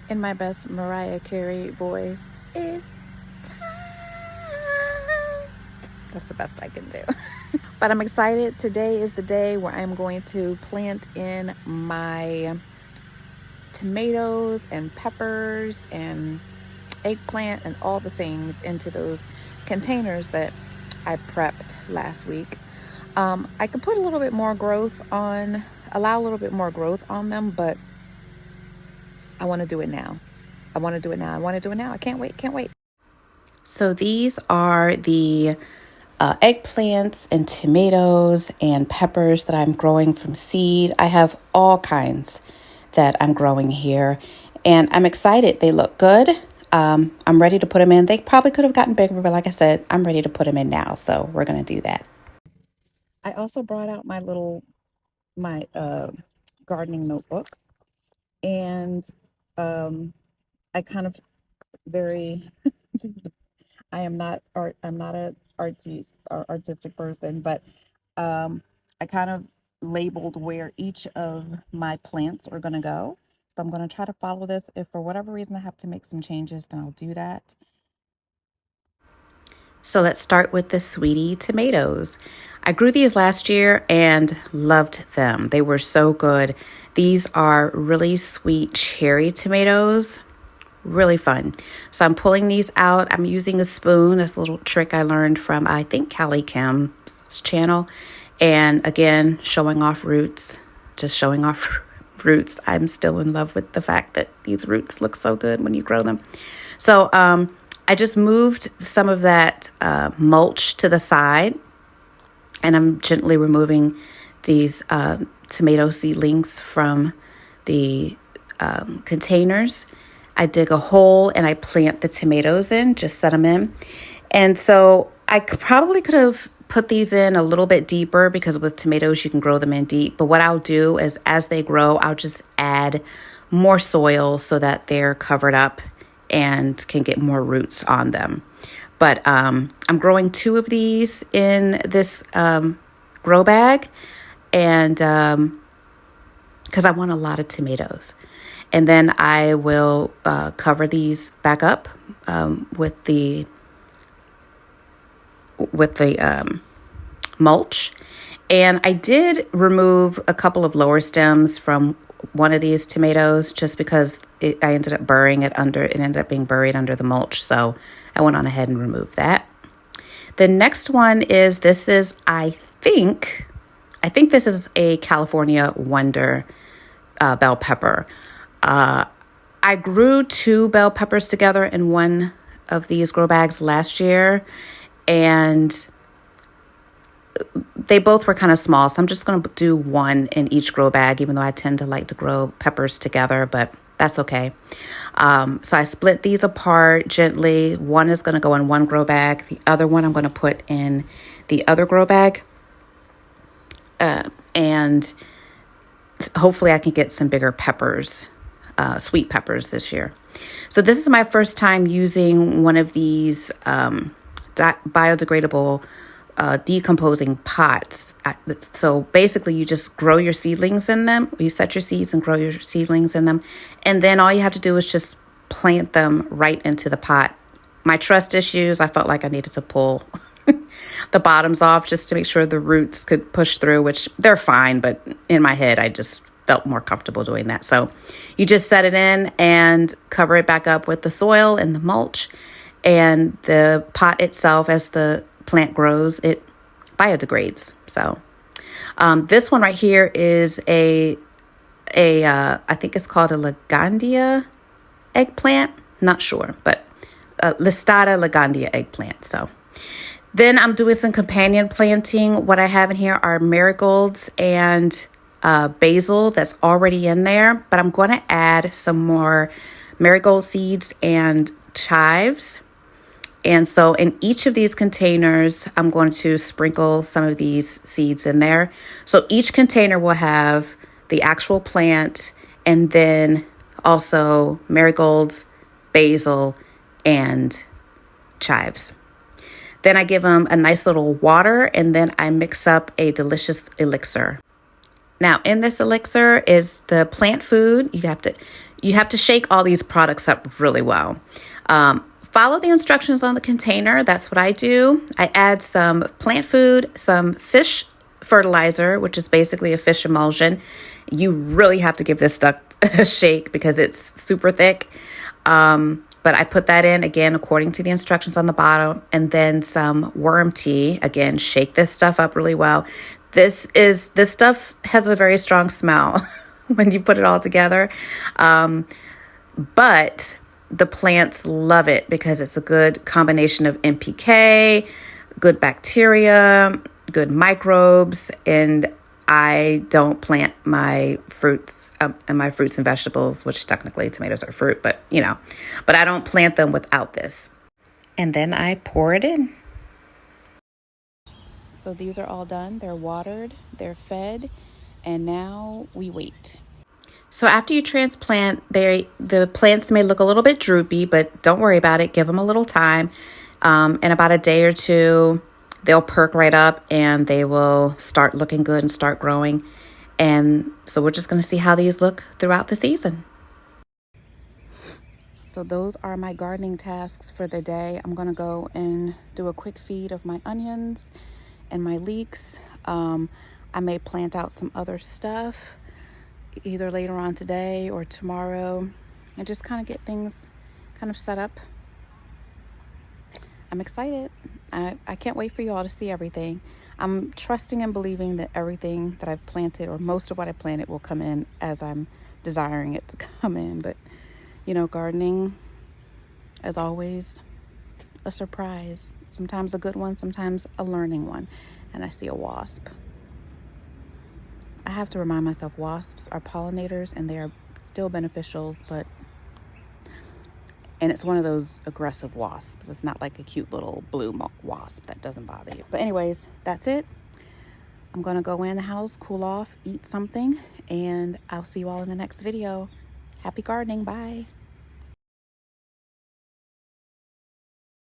in my best Mariah Carey voice, it's time. That's the best I can do. But I'm excited. Today is the day where I'm going to plant in my tomatoes and peppers and eggplant and all the things into those containers that I prepped last week. I could put a little bit more growth on, allow a little bit more growth on them, but I want to do it now. I want to do it now. I want to do it now. I can't wait. Can't wait. So these are the eggplants and tomatoes and peppers that I'm growing from seed. I have all kinds that I'm growing here, and I'm excited. They look good. I'm ready to put them in. They probably could have gotten bigger, but like I said, I'm ready to put them in now. So we're going to do that. I also brought out my gardening notebook, and um, I kind of very I am not art. I'm not a artsy or artistic person, but I kind of labeled where each of my plants are going to go. So I'm going to try to follow this. If for whatever reason I have to make some changes, then I'll do that. So let's start with the sweetie tomatoes. I grew these last year and loved them. They were so good. These are really sweet cherry tomatoes. Really fun. So I'm pulling these out. I'm using a spoon. This little trick I learned from, I think, Callie Kim's channel. And again, showing off roots, just showing off roots. I'm still in love with the fact that these roots look so good when you grow them. So I just moved some of that mulch to the side, and I'm gently removing these tomato seedlings from the containers. I dig a hole and I plant the tomatoes in, just set them in. And so I probably could have put these in a little bit deeper because with tomatoes, you can grow them in deep. But what I'll do is as they grow, I'll just add more soil so that they're covered up and can get more roots on them. But I'm growing 2 of these in this grow bag, and because I want a lot of tomatoes. And then I will cover these back up with the mulch. And I did remove a couple of lower stems from one of these tomatoes just because I ended up burying it under. It ended up being buried under the mulch, so I went on ahead and removed that. The next one is I think this is a California Wonder bell pepper. I grew 2 bell peppers together in one of these grow bags last year, and they both were kind of small. So I'm just going to do 1 in each grow bag, even though I tend to like to grow peppers together, but that's okay. So I split these apart gently. 1 is going to go in 1 grow bag. The other one I'm going to put in the other grow bag. And hopefully I can get some bigger peppers, sweet peppers this year. So this is my first time using one of these biodegradable decomposing pots. So basically you just grow your seedlings in them. You set your seeds and grow your seedlings in them. And then all you have to do is just plant them right into the pot. My trust issues, I felt like I needed to pull the bottoms off just to make sure the roots could push through, which they're fine. But in my head, I just felt more comfortable doing that. So you just set it in and cover it back up with the soil and the mulch, and the pot itself, as the plant grows, it biodegrades. So this one right here is I think it's called a Lagandia eggplant. Not sure, but Listata Lagandia eggplant. So then I'm doing some companion planting. What I have in here are marigolds and basil that's already in there, but I'm going to add some more marigold seeds and chives. And so in each of these containers, I'm going to sprinkle some of these seeds in there. So each container will have the actual plant and then also marigolds, basil, and chives. Then I give them a nice little water, and then I mix up a delicious elixir. Now, in this elixir is the plant food. You have to shake all these products up really well. Follow the instructions on the container. That's what I do. I add some plant food, some fish fertilizer, which is basically a fish emulsion. You really have to give this stuff a shake because it's super thick. But I put that in again according to the instructions on the bottom, and then some worm tea. Again, shake this stuff up really well. This stuff has a very strong smell when you put it all together. But the plants love it because it's a good combination of NPK, good bacteria, good microbes, and I don't plant my fruits and my fruits and vegetables, which technically tomatoes are fruit, but but I don't plant them without this. And then I pour it in. So these are all done. They're watered, they're fed, and now we wait. So after you transplant, the plants may look a little bit droopy, but don't worry about it. Give them a little time. In about a day or two, they'll perk right up and they will start looking good and start growing. And so we're just going to see how these look throughout the season. So those are my gardening tasks for the day. I'm going to go and do a quick feed of my onions and my leeks. I may plant out some other stuff either later on today or tomorrow and just kind of get things kind of set up. I'm excited. I can't wait for you all to see everything. I'm trusting and believing that everything that I've planted, or most of what I planted, will come in as I'm desiring it to come in. But gardening, as always, a surprise. Sometimes a good one, sometimes a learning one. And I see a wasp. I have to remind myself wasps are pollinators and they are still beneficials, and it's one of those aggressive wasps. It's not like a cute little blue wasp that doesn't bother you. But anyways, that's it. I'm going to go in the house, cool off, eat something, and I'll see you all in the next video. Happy gardening. Bye.